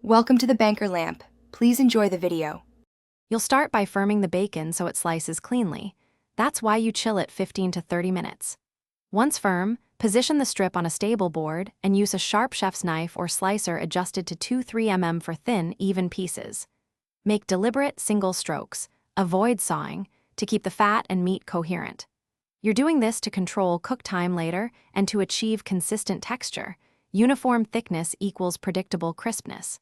Welcome to the Banker Lamp. Please enjoy the video. You'll start by firming the bacon so it slices cleanly. That's why you chill it 15 to 30 minutes. Once firm, position the strip on a stable board and use a sharp chef's knife or slicer adjusted to 2-3 mm for thin, even pieces. Make deliberate single strokes. Avoid sawing to keep the fat and meat coherent. You're doing this to control cook time later and to achieve consistent texture. Uniform thickness equals predictable crispness.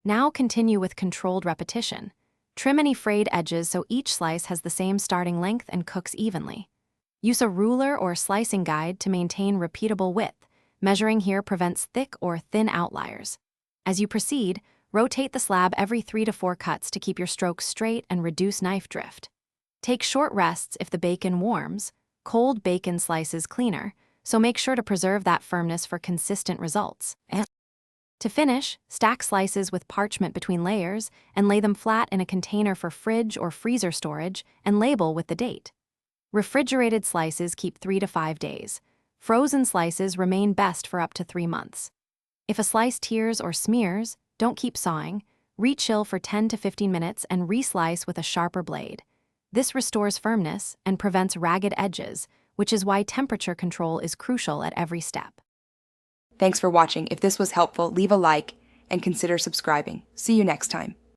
Now continue with controlled repetition. Trim any frayed edges so each slice has the same starting length and cooks evenly. Use a ruler or slicing guide to maintain repeatable width. Measuring here prevents thick or thin outliers. As you proceed, rotate the slab every 3 to 4 cuts to keep your strokes straight and reduce knife drift. Take short rests if the bacon warms. Cold bacon slices cleaner, so make sure to preserve that firmness for consistent results. To finish, stack slices with parchment between layers and lay them flat in a container for fridge or freezer storage and label with the date. Refrigerated slices keep 3 to 5 days. Frozen slices remain best for up to 3 months. If a slice tears or smears, don't keep sawing. Re-chill for 10 to 15 minutes and re-slice with a sharper blade. This restores firmness and prevents ragged edges, which is why temperature control is crucial at every step. Thanks for watching. If this was helpful, leave a like and consider subscribing. See you next time.